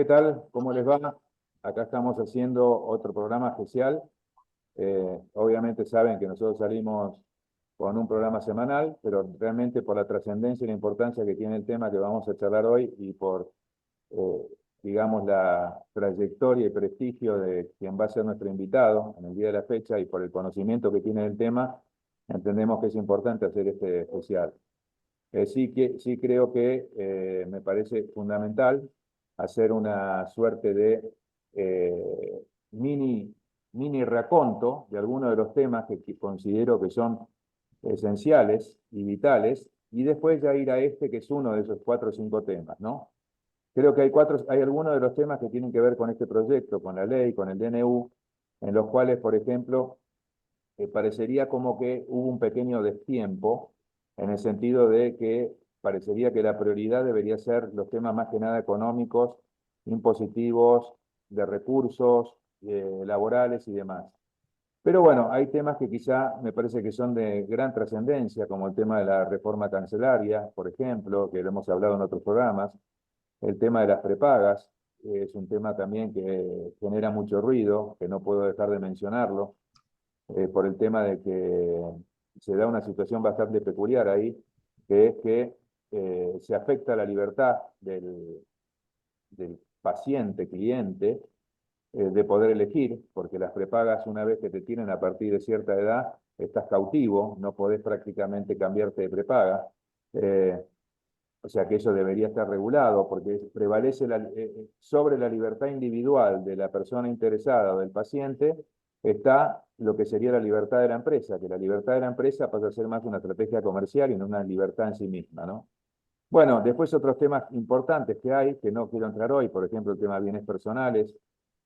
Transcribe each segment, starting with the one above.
¿Qué tal? ¿Cómo les va? Acá estamos haciendo otro programa especial. Obviamente saben que nosotros salimos con un programa semanal, pero realmente por la trascendencia y la importancia que tiene el tema que vamos a charlar hoy y por, eh, digamos, la trayectoria y prestigio de quien va a ser nuestro invitado en el día de la fecha y por el conocimiento que tiene del tema, entendemos que es importante hacer este especial. Sí creo que me parece fundamental hacer una suerte de eh, mini, mini raconto de algunos de los temas que considero que son esenciales y vitales, y después ya ir a este que es uno de esos 4 o 5 temas, ¿no? Creo que hay algunos de los temas que tienen que ver con este proyecto, con la ley, con el DNU, en los cuales, por ejemplo, parecería como que hubo un pequeño destiempo en el sentido de que parecería que la prioridad debería ser los temas más que nada económicos, impositivos, de recursos, laborales y demás. Pero bueno, hay temas que quizá me parece que son de gran trascendencia, como el tema de la reforma cancelaria, por ejemplo, que lo hemos hablado en otros programas, el tema de las prepagas, es un tema también que genera mucho ruido, que no puedo dejar de mencionarlo por el tema de que se da una situación bastante peculiar ahí, que es que se afecta la libertad del paciente, cliente, de poder elegir, porque las prepagas una vez que te tienen a partir de cierta edad, estás cautivo, no podés prácticamente cambiarte de prepaga. Eh, o sea que eso debería estar regulado porque prevalece sobre la libertad individual de la persona interesada o del paciente, está lo que sería la libertad de la empresa, que la libertad de la empresa pasa a ser más una estrategia comercial y no una libertad en sí misma, ¿no? Bueno, después otros temas importantes que hay, que no quiero entrar hoy, por ejemplo, el tema de bienes personales,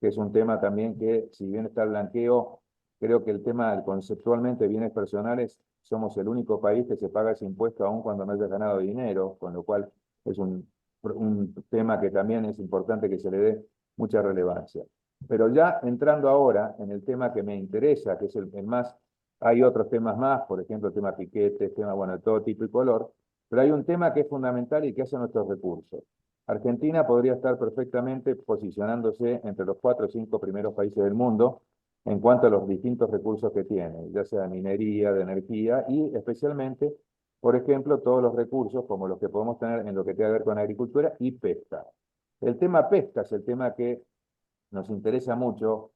que es un tema también que, si bien está el blanqueo, creo que el tema conceptualmente de bienes personales, somos el único país que se paga ese impuesto aun cuando no haya ganado dinero, con lo cual es un tema que también es importante que se le dé mucha relevancia. Pero ya entrando ahora en el tema que me interesa, que es el más, hay otros temas más, por ejemplo, el tema piquetes, tema, bueno, de todo tipo y color, pero hay un tema que es fundamental y que hace nuestros recursos. Argentina podría estar perfectamente posicionándose entre los 4 o 5 primeros países del mundo en cuanto a los distintos recursos que tiene, ya sea de minería, de energía y especialmente, por ejemplo, todos los recursos como los que podemos tener en lo que tiene que ver con agricultura y pesca. El tema pesca es el tema que nos interesa mucho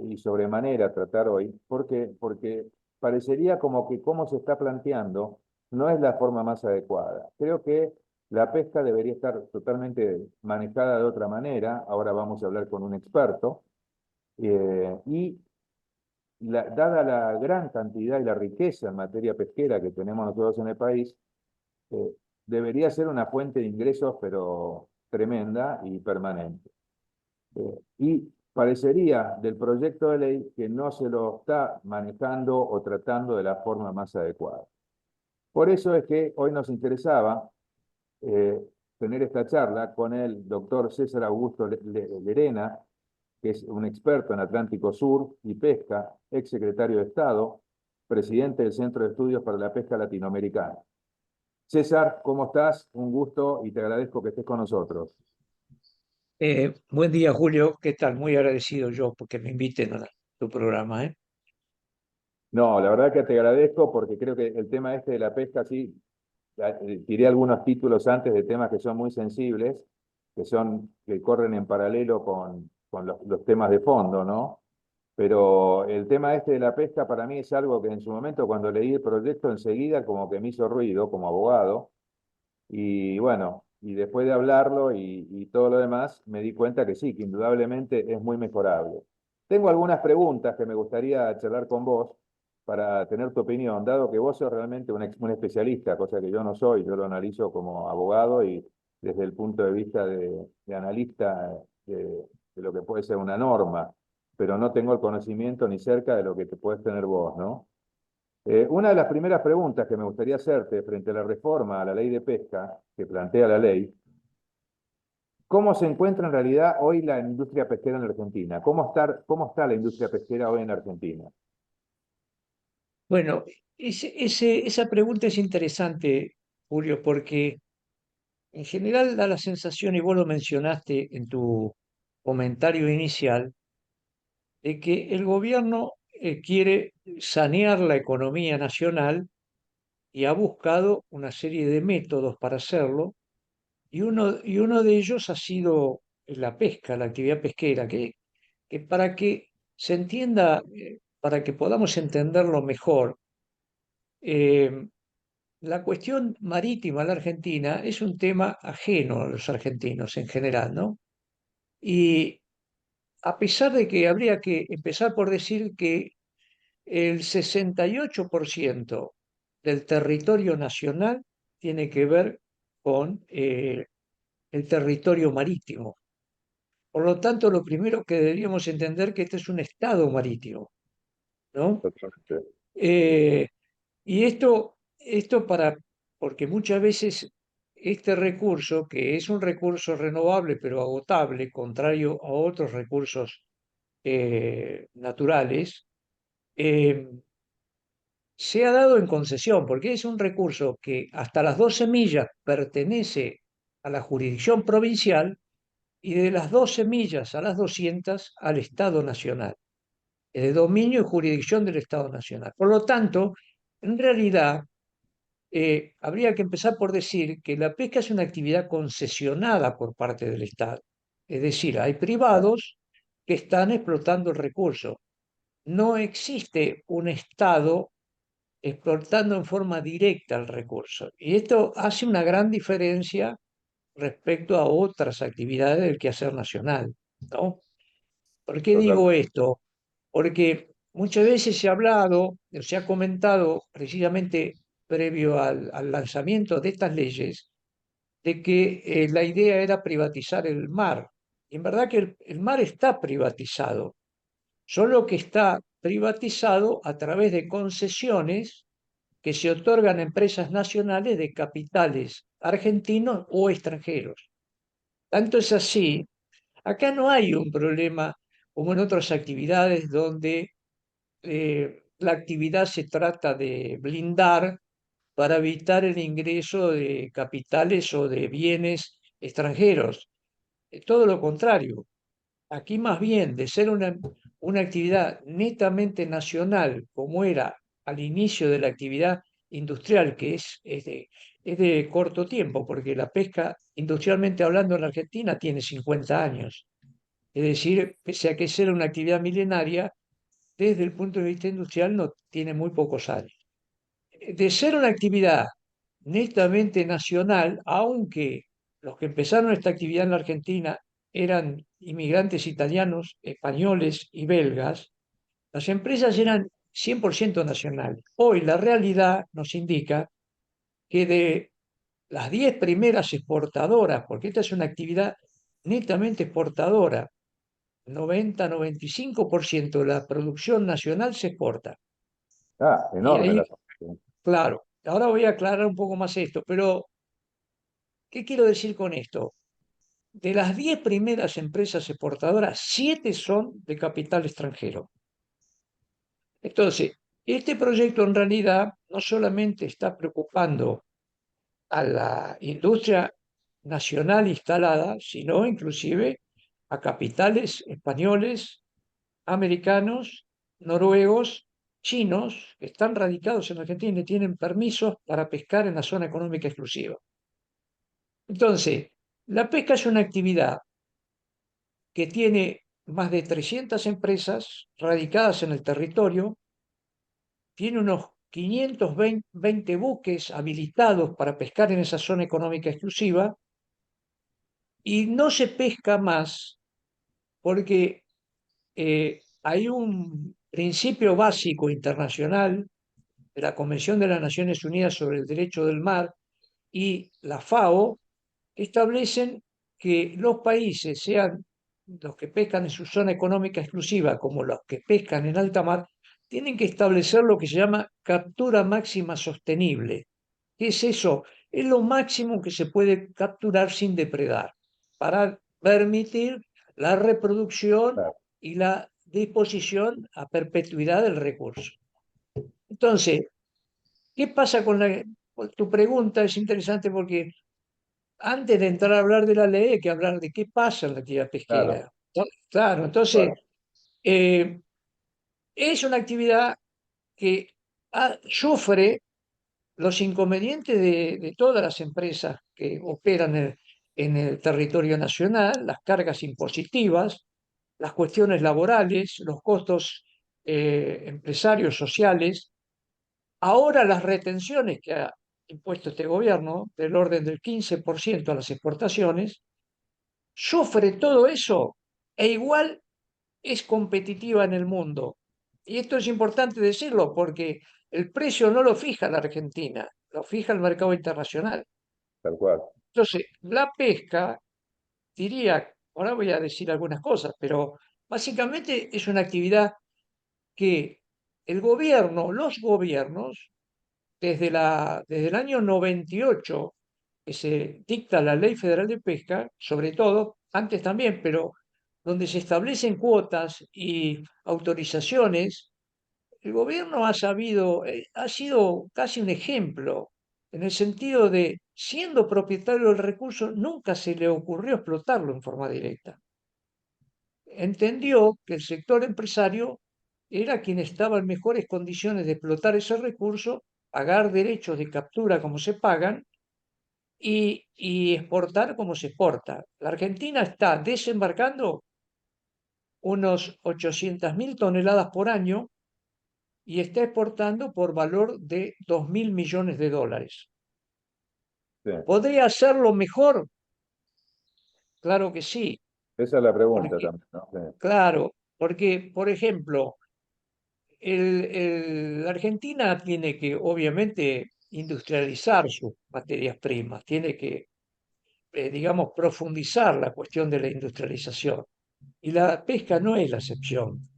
y sobremanera tratar hoy. ¿Por qué? Porque parecería como que cómo se está planteando no es la forma más adecuada. Creo que la pesca debería estar totalmente manejada de otra manera. Ahora vamos a hablar con un experto. Y dada la gran cantidad y la riqueza en materia pesquera que tenemos nosotros en el país, eh, debería ser una fuente de ingresos, pero tremenda y permanente. Y parecería del proyecto de ley que no se lo está manejando o tratando de la forma más adecuada. Por eso es que hoy nos interesaba eh, tener esta charla con el doctor César Augusto Lerena, que es un experto en Atlántico Sur y pesca, ex secretario de Estado, presidente del Centro de Estudios para la Pesca Latinoamericana. César, ¿cómo estás? Un gusto y te agradezco que estés con nosotros. Buen día, Julio. ¿Qué tal? Muy agradecido yo porque me inviten a tu programa, ¿eh? No, la verdad que te agradezco porque creo que el tema este de la pesca, sí, tiré algunos títulos antes de temas que son muy sensibles, que corren en paralelo con los temas de fondo, ¿no? Pero el tema este de la pesca para mí es algo que en su momento cuando leí el proyecto enseguida como que me hizo ruido como abogado y bueno, y después de hablarlo y todo lo demás me di cuenta que sí, que indudablemente es muy mejorable. Tengo algunas preguntas que me gustaría charlar con vos para tener tu opinión, dado que vos sos realmente un especialista, cosa que yo no soy, yo lo analizo como abogado y desde el punto de vista de analista de lo que puede ser una norma, pero no tengo el conocimiento ni cerca de lo que te puedes tener vos, ¿no? Una de las primeras preguntas que me gustaría hacerte frente a la reforma a la ley de pesca que plantea la ley, ¿cómo se encuentra en realidad hoy la industria pesquera en Argentina? Cómo está la industria pesquera hoy en Argentina? Bueno, esa pregunta es interesante, Julio, porque en general da la sensación, y vos lo mencionaste en tu comentario inicial, de que el gobierno quiere sanear la economía nacional y ha buscado una serie de métodos para hacerlo, y uno de ellos ha sido la pesca, la actividad pesquera, que para que se entienda, para que podamos entenderlo mejor, eh, la cuestión marítima en la Argentina es un tema ajeno a los argentinos en general, ¿no? Y a pesar de que habría que empezar por decir que el 68% del territorio nacional tiene que ver con el territorio marítimo. Por lo tanto, lo primero que deberíamos entender que este es un estado marítimo, ¿no? Totalmente. Eh, y esto porque muchas veces este recurso, que es un recurso renovable pero agotable, contrario a otros recursos naturales, eh, se ha dado en concesión, porque es un recurso que hasta las 12 millas pertenece a la jurisdicción provincial y de las 12 millas a las 200 al Estado Nacional. Es de dominio y jurisdicción del Estado Nacional. Por lo tanto, en realidad, habría que empezar por decir que la pesca es una actividad concesionada por parte del Estado. Es decir, hay Ah, privados que están explotando el recurso. No existe un Estado explotando en forma directa el recurso. Y esto hace una gran diferencia respecto a otras actividades del quehacer nacional, ¿no? ¿Por qué digo totalmente. esto? Porque muchas veces se ha hablado, o se ha comentado precisamente previo al lanzamiento de estas leyes, de que la idea era privatizar el mar. Y en verdad que el mar está privatizado, solo que está privatizado a través de concesiones que se otorgan a empresas nacionales de capitales argentinos o extranjeros. Tanto es así, acá no hay un problema como en otras actividades donde la actividad se trata de blindar para evitar el ingreso de capitales o de bienes extranjeros. Todo lo contrario. Aquí más bien de ser una actividad netamente nacional, como era al inicio de la actividad industrial, que es de corto tiempo, porque la pesca, industrialmente hablando, en la Argentina tiene 50 años. Es decir, pese a que es una actividad milenaria, desde el punto de vista industrial no tiene muy pocos años. De ser una actividad netamente nacional, aunque los que empezaron esta actividad en la Argentina eran inmigrantes italianos, españoles y belgas, las empresas eran 100% nacionales. Hoy la realidad nos indica que de las 10 primeras exportadoras, porque esta es una actividad netamente exportadora, 90-95% de la producción nacional se exporta. Ah, Y enorme la ahí, producción. claro, ahora voy a aclarar un poco más esto, pero ¿qué quiero decir con esto? De las 10 primeras empresas exportadoras, 7 son de capital extranjero. Entonces, este proyecto en realidad no solamente está preocupando a la industria nacional instalada, sino inclusive a capitales españoles, americanos, noruegos, chinos, que están radicados en Argentina y tienen permisos para pescar en la zona económica exclusiva. Entonces, la pesca es una actividad que tiene más de 300 empresas radicadas en el territorio, tiene unos 520 buques habilitados para pescar en esa zona económica exclusiva y no se pesca más porque hay un principio básico internacional de la Convención de las Naciones Unidas sobre el Derecho del Mar y la FAO que establecen que los países, sean los que pescan en su zona económica exclusiva como los que pescan en alta mar, tienen que establecer lo que se llama captura máxima sostenible. ¿Qué es eso? Es lo máximo que se puede capturar sin depredar para permitir la reproducción Claro. y la disposición a perpetuidad del recurso. Entonces, ¿qué pasa con tu pregunta? Es interesante porque antes de entrar a hablar de la ley, hay que hablar de qué pasa en la actividad Claro, pesquera. Claro, entonces, bueno, eh, es una actividad que sufre los inconvenientes de todas las empresas que operan en el territorio nacional, las cargas impositivas, las cuestiones laborales, los costos empresarios, sociales. Ahora las retenciones que ha impuesto este gobierno, del orden del 15% a las exportaciones, sufre todo eso e igual es competitiva en el mundo. Y esto es importante decirlo porque el precio no lo fija la Argentina, lo fija el mercado internacional. tal cual. Entonces, la pesca, diría, ahora voy a decir algunas cosas, pero básicamente es una actividad que el gobierno, los gobiernos, desde el año 98, que se dicta la Ley Federal de Pesca, sobre todo, antes también, pero donde se establecen cuotas y autorizaciones, el gobierno ha sabido, ha sido casi un ejemplo, en el sentido de, siendo propietario del recurso, nunca se le ocurrió explotarlo en forma directa. Entendió que el sector empresario era quien estaba en mejores condiciones de explotar ese recurso, pagar derechos de captura como se pagan y exportar como se exporta. La Argentina está desembarcando unos 800.000 toneladas por año y está exportando por valor de 2.000 millones de dólares. Sí. ¿Podría hacerlo mejor? Claro que sí, Esa es la pregunta porque, también, ¿no? Sí, claro, porque, por ejemplo, la Argentina tiene que, obviamente, industrializar sus materias primas, tiene que, digamos, profundizar la cuestión de la industrialización. Y la pesca no es la excepción.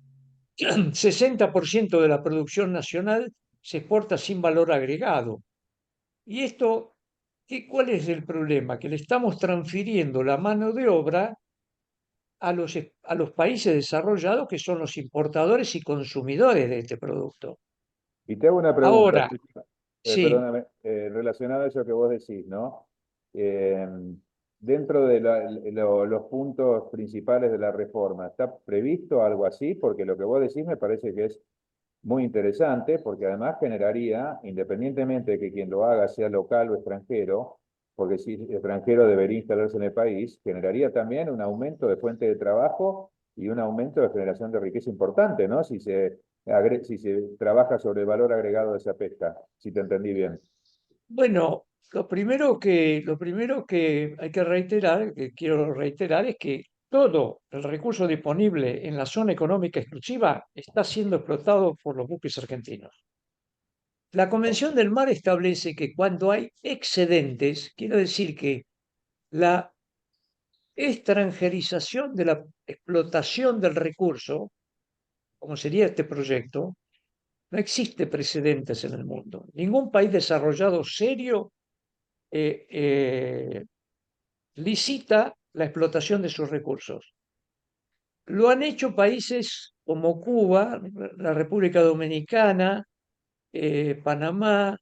60% de la producción nacional se exporta sin valor agregado. Y esto, ¿cuál es el problema? Que le estamos transfiriendo la mano de obra a los países desarrollados, que son los importadores y consumidores de este producto. y te hago una pregunta, Ahora, sí, perdóname, relacionada a eso que vos decís, ¿no? Eh, Dentro de los puntos principales de la reforma, ¿está previsto algo así? Porque lo que vos decís me parece que es muy interesante, porque además generaría, independientemente de que quien lo haga sea local o extranjero, porque si es extranjero debería instalarse en el país, generaría también un aumento de fuente de trabajo y un aumento de generación de riqueza importante, ¿no? Si se trabaja sobre el valor agregado de esa pesca, si te entendí bien. bueno, lo primero que hay que reiterar, que quiero reiterar, es que todo el recurso disponible en la zona económica exclusiva está siendo explotado por los buques argentinos. La Convención del Mar establece que cuando hay excedentes, quiere decir que la extranjerización de la explotación del recurso, como sería este proyecto, no existe precedentes en el mundo. Ningún país desarrollado serio eh, eh, licita la explotación de sus recursos. Lo han hecho países como Cuba, la República Dominicana, Panamá,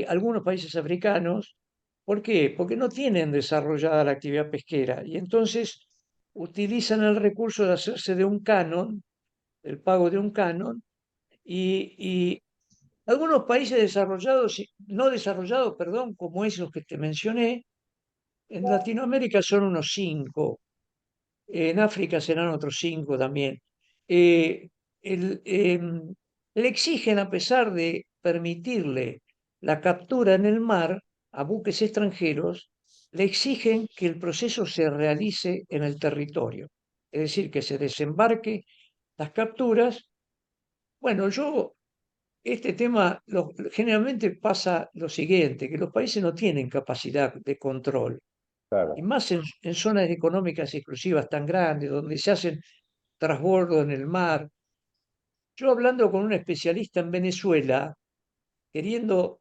algunos países africanos. ¿Por qué? Porque no tienen desarrollada la actividad pesquera y entonces utilizan el recurso de hacerse de un canon, el pago de un canon, y algunos países desarrollados, no desarrollados, perdón, como esos que te mencioné, en Latinoamérica son unos cinco, en África serán otros cinco también. Eh, le exigen, a pesar de permitirle la captura en el mar a buques extranjeros, le exigen que el proceso se realice en el territorio, es decir, que se desembarque las capturas. Bueno, este tema generalmente pasa lo siguiente, que los países no tienen capacidad de control y Claro, más en zonas económicas exclusivas tan grandes, donde se hacen transbordos en el mar. Yo hablando con un especialista en Venezuela, queriendo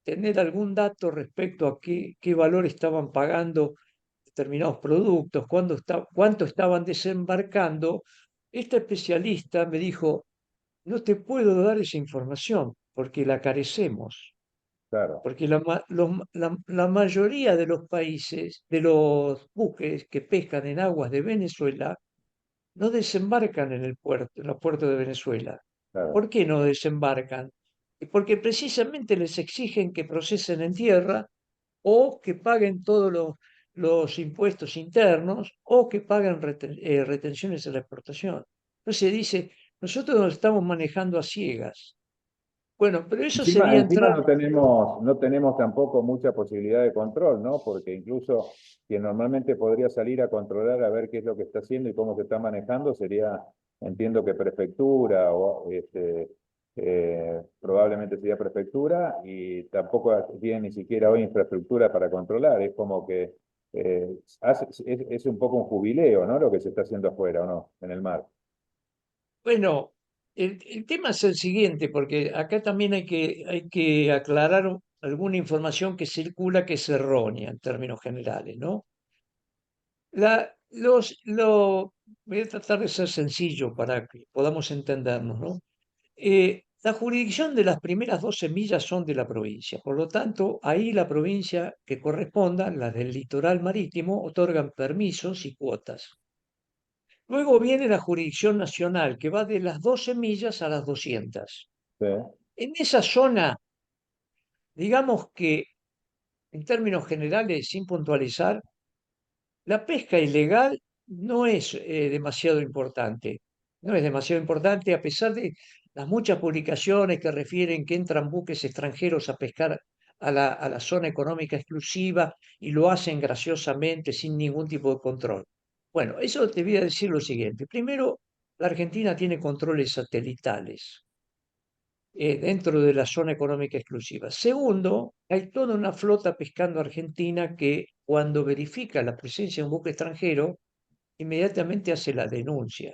tener algún dato respecto a qué valor estaban pagando determinados productos, cuánto estaban desembarcando, este especialista me dijo, no te puedo dar esa información porque la carecemos. claro, porque la mayoría de los países, de los buques que pescan en aguas de Venezuela, no desembarcan en los puertos de Venezuela. claro. ¿Por qué no desembarcan? Porque precisamente les exigen que procesen en tierra o que paguen todos los impuestos internos o que paguen retenciones en la exportación. Entonces dice, nosotros nos estamos manejando a ciegas. Bueno, pero eso Encima, sería encima entrar, no tenemos tampoco mucha posibilidad de control, ¿no? Porque incluso quien normalmente podría salir a controlar a ver qué es lo que está haciendo y cómo se está manejando sería, entiendo que prefectura o probablemente sería prefectura y tampoco tiene ni siquiera hoy infraestructura para controlar. Es como que es un poco un jubileo, ¿no? Lo que se está haciendo afuera, ¿o no? En el mar. bueno, el tema es el siguiente, porque acá también hay que aclarar alguna información que circula que es errónea en términos generales, ¿no? Voy a tratar de ser sencillo para que podamos entendernos, ¿no? La jurisdicción de las primeras 12 millas son de la provincia, por lo tanto, ahí la provincia que corresponda, las del litoral marítimo, otorgan permisos y cuotas. Luego viene la jurisdicción nacional, que va de las 12 millas a las 200. Sí, En esa zona, digamos que en términos generales, sin puntualizar, la pesca ilegal no es demasiado importante. No es demasiado importante a pesar de las muchas publicaciones que refieren que entran buques extranjeros a pescar a la zona económica exclusiva y lo hacen graciosamente sin ningún tipo de control. Bueno, eso te voy a decir lo siguiente. Primero, la Argentina tiene controles satelitales dentro de la zona económica exclusiva. Segundo, hay toda una flota pescando argentina que cuando verifica la presencia de un buque extranjero, inmediatamente hace la denuncia.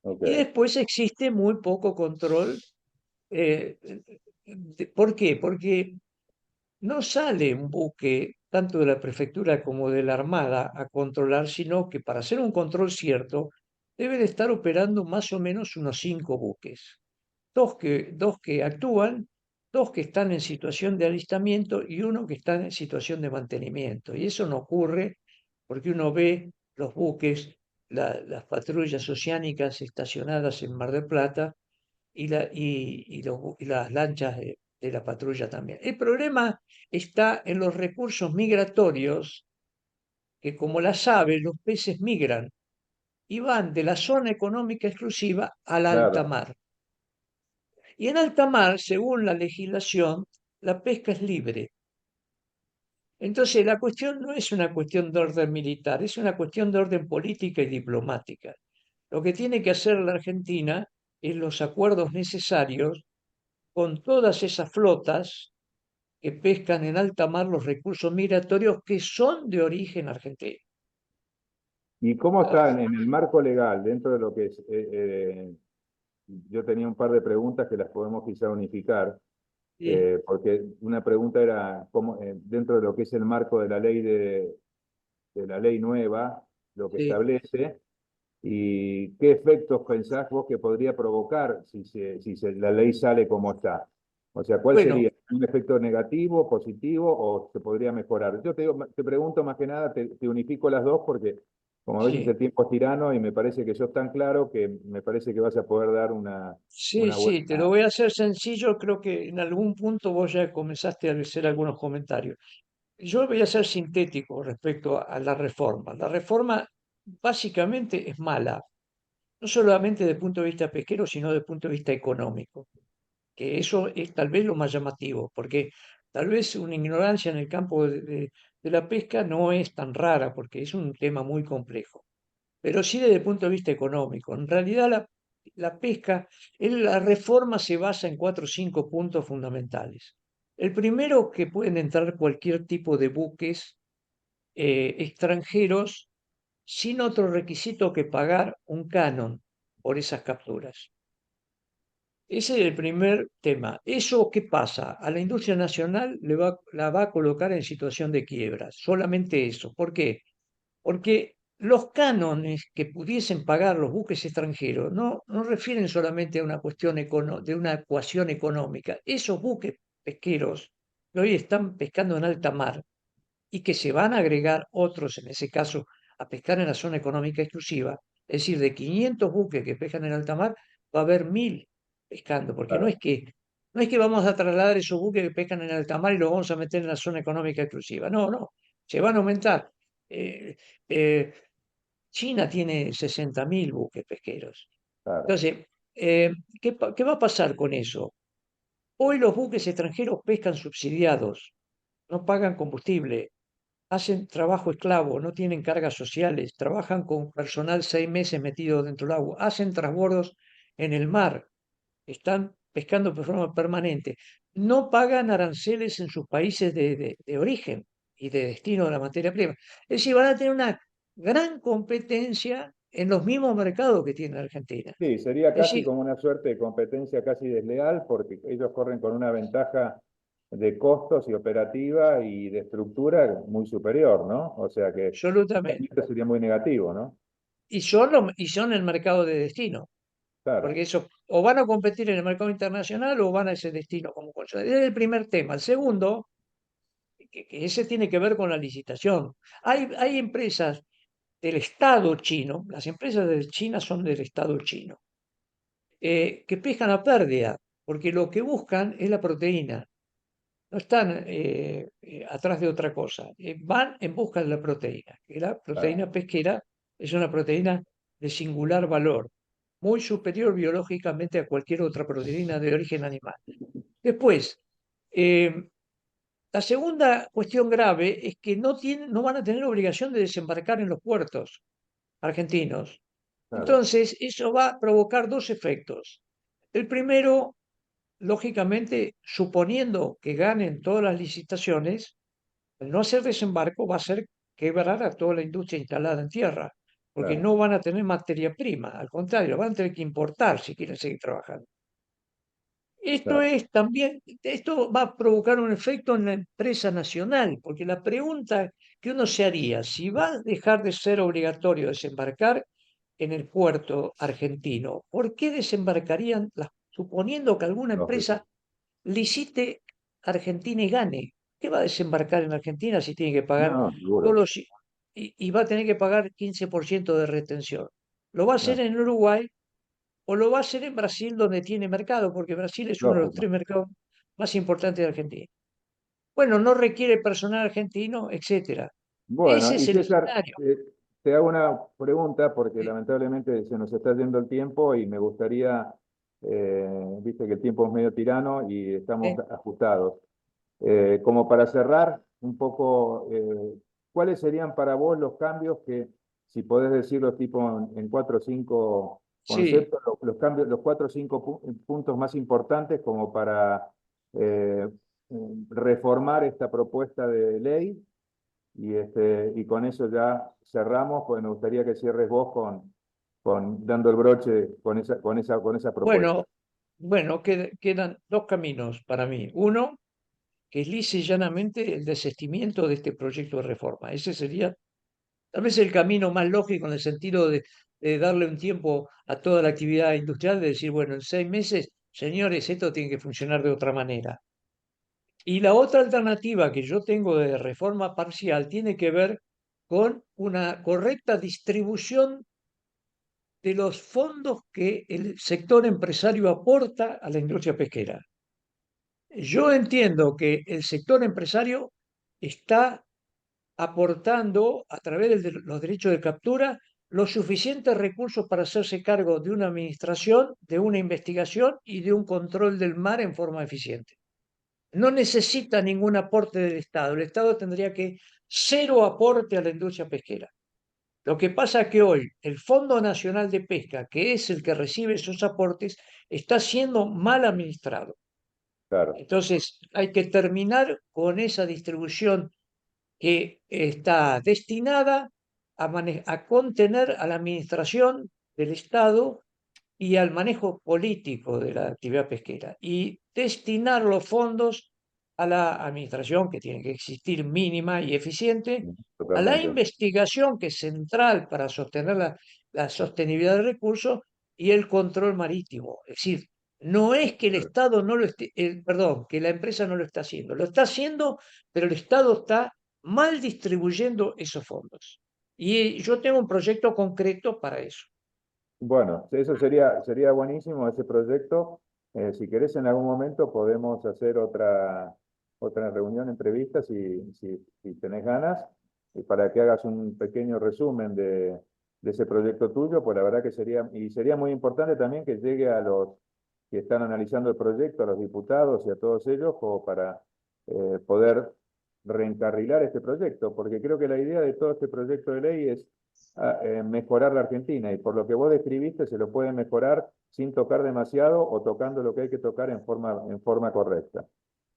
Y ok, después existe muy poco control. eh, ¿Por qué? Porque no sale un buque tanto de la prefectura como de la Armada a controlar, sino que para hacer un control cierto, debe de estar operando más o menos unos 5 buques. Dos que actúan, dos que están en situación de alistamiento y uno que está en situación de mantenimiento. Y eso no ocurre porque uno ve los buques, las patrullas oceánicas estacionadas en Mar del Plata y las lanchas de la patrulla también. El problema está en los recursos migratorios, que como las aves, los peces migran y van de la zona económica exclusiva al alta claro. mar. Y en alta mar, según la legislación, la pesca es libre. Entonces, la cuestión no es una cuestión de orden militar, es una cuestión de orden política y diplomática. Lo que tiene que hacer la Argentina es los acuerdos necesarios con todas esas flotas que pescan en alta mar los recursos migratorios que son de origen argentino. ¿Y cómo está en el marco legal, dentro de lo que es, yo tenía un par de preguntas que las podemos quizá unificar, Sí, porque una pregunta era cómo, dentro de lo que es el marco de la ley de la ley nueva, lo que sí. establece, y qué efectos pensás vos que podría provocar la ley sale como está. O sea, ¿cuál Bueno, sería? ¿Un efecto negativo, positivo o se podría mejorar? Yo te pregunto más que nada, te unifico las dos porque como a veces sí, el tiempo es tirano y me parece que sos tan claro que me parece que vas a poder dar sí, una sí, te lo buena... voy a hacer sencillo. Creo que en algún punto vos ya comenzaste a hacer algunos comentarios. Yo voy a ser sintético respecto a la reforma. La reforma básicamente es mala, no solamente desde el punto de vista pesquero, sino desde el punto de vista económico, que eso es tal vez lo más llamativo, porque tal vez una ignorancia en el campo de la pesca no es tan rara, porque es un tema muy complejo, pero sí desde el punto de vista económico. En realidad la pesca, la reforma se basa en 4 o 5 puntos fundamentales. El primero, que pueden entrar cualquier tipo de buques extranjeros sin otro requisito que pagar un canon por esas capturas. Ese es el primer tema. ¿Eso qué pasa? A la industria nacional la va a colocar en situación de quiebra. Solamente eso. ¿Por qué? Porque los cánones que pudiesen pagar los buques extranjeros no refieren solamente a una cuestión de una ecuación económica. Esos buques pesqueros que hoy están pescando en alta mar y que se van a agregar otros, en ese caso, a pescar en la zona económica exclusiva. Es decir, de 500 buques que pescan en alta mar, va a haber 1000 pescando, porque Claro, no es que vamos a trasladar esos buques que pescan en alta mar y los vamos a meter en la zona económica exclusiva. No, no, se van a aumentar. Eh, eh, China tiene 60.000 buques pesqueros. claro, Entonces, ¿qué va a pasar con eso? Hoy los buques extranjeros pescan subsidiados, no pagan combustible, hacen trabajo esclavo, no tienen cargas sociales, trabajan con personal 6 meses metido dentro del agua, hacen transbordos en el mar, están pescando de forma permanente, no pagan aranceles en sus países de origen y de destino de la materia prima. Es decir, van a tener una gran competencia en los mismos mercados que tiene Argentina. sí, sería Es casi decir, como una suerte de competencia casi desleal porque ellos corren con una ventaja de costos y operativa y de estructura muy superior, ¿no? O sea que absolutamente. esto sería muy negativo, ¿no? Y son el mercado de destino. Claro, Porque eso, o van a competir en el mercado internacional o van a ese destino como consumidor. Ese es el primer tema. El segundo, que ese tiene que ver con la licitación. Hay empresas del Estado chino, las empresas de China son del Estado chino, que pescan a pérdida, porque lo que buscan es la proteína, no están atrás de otra cosa, van en busca de la proteína, que la claro, proteína pesquera es una proteína de singular valor, muy superior biológicamente a cualquier otra proteína de origen animal. Después, eh, la segunda cuestión grave es que no van a tener obligación de desembarcar en los puertos argentinos. claro, Entonces, eso va a provocar dos efectos. El primero, lógicamente, suponiendo que ganen todas las licitaciones, al no hacer desembarco va a hacer quebrar a toda la industria instalada en tierra, porque claro, no van a tener materia prima, al contrario, van a tener que importar si quieren seguir trabajando. claro. Esto va a provocar un efecto en la empresa nacional, porque la pregunta que uno se haría, si va a dejar de ser obligatorio desembarcar en el puerto argentino, ¿por qué desembarcarían, suponiendo que alguna Lógico. empresa licite Argentina y gane? ¿Qué va a desembarcar en Argentina si tiene que pagar No, todos seguro. y va a tener que pagar 15% de retención? ¿Lo va a hacer No, en Uruguay o lo va a hacer en Brasil donde tiene mercado? Porque Brasil es uno de los lógico. 3 mercados más importantes de Argentina. Bueno, no requiere personal argentino, etcétera. Ese Bueno, y es el César, escenario. te hago una pregunta porque Eh, lamentablemente se nos está yendo el tiempo y me gustaría, viste que el tiempo es medio tirano y estamos eh, ajustados. Como para cerrar un poco, ¿cuáles serían para vos los cambios que, si podés decirlo tipo en cuatro o cinco sí, conceptos, los cambios, los cuatro o cinco puntos más importantes como para eh, reformar esta propuesta de ley? Y con eso ya cerramos, pues me gustaría que cierres vos con dando el broche con esa propuesta. bueno, bueno, quedan dos caminos para mí. Uno, que es lisa y llanamente el desistimiento de este proyecto de reforma. Ese sería tal vez el camino más lógico en el sentido de darle un tiempo a toda la actividad industrial, de decir, bueno, en 6 meses, señores, esto tiene que funcionar de otra manera. Y la otra alternativa que yo tengo de reforma parcial tiene que ver con una correcta distribución de los fondos que el sector empresario aporta a la industria pesquera. Yo entiendo que el sector empresario está aportando a través de los derechos de captura los suficientes recursos para hacerse cargo de una administración, de una investigación y de un control del mar en forma eficiente. No necesita ningún aporte del Estado. El Estado tendría que cero aporte a la industria pesquera. Lo que pasa es que hoy el Fondo Nacional de Pesca, que es el que recibe esos aportes, está siendo mal administrado. Claro, Entonces, hay que terminar con esa distribución que está destinada a contener a la administración del Estado y al manejo político de la actividad pesquera y destinar los fondos a la administración, que tiene que existir mínima y eficiente, a la totalmente. investigación, que es central para sostener la sostenibilidad del recurso, y el control marítimo. Es decir, No es que el Estado no lo esté, perdón, que la empresa no lo está haciendo. Lo está haciendo, pero el Estado está mal distribuyendo esos fondos. Y yo tengo un proyecto concreto para eso. Bueno, eso sería buenísimo ese proyecto. Si querés en algún momento podemos hacer otra reunión, entrevista, si tenés ganas, y para que hagas un pequeño resumen de ese proyecto tuyo, pues la verdad que sería muy importante también que llegue a los que están analizando el proyecto, a los diputados y a todos ellos, como para poder reencarrilar este proyecto, porque creo que la idea de todo este proyecto de ley es mejorar la Argentina, y por lo que vos describiste se lo puede mejorar sin tocar demasiado o tocando lo que hay que tocar en forma correcta.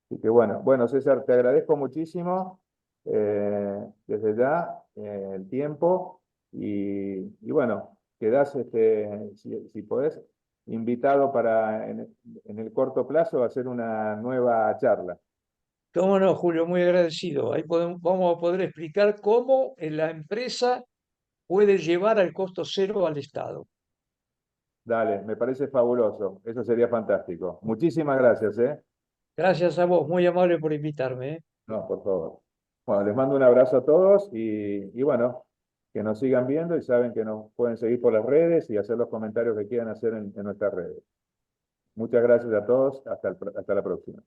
Así que bueno, César, te agradezco muchísimo desde ya el tiempo y bueno, quedás, si podés, invitado para en el corto plazo a hacer una nueva charla. Cómo no, Julio, muy agradecido. Ahí vamos a poder explicar cómo la empresa puede llevar al costo cero al Estado. Dale, me parece fabuloso, eso sería fantástico. Muchísimas gracias, ¿eh? Gracias a vos, muy amable por invitarme, ¿eh? No, por favor. Bueno, les mando un abrazo a todos y bueno, que nos sigan viendo y saben que nos pueden seguir por las redes y hacer los comentarios que quieran hacer en nuestras redes. Muchas gracias a todos. Hasta la próxima.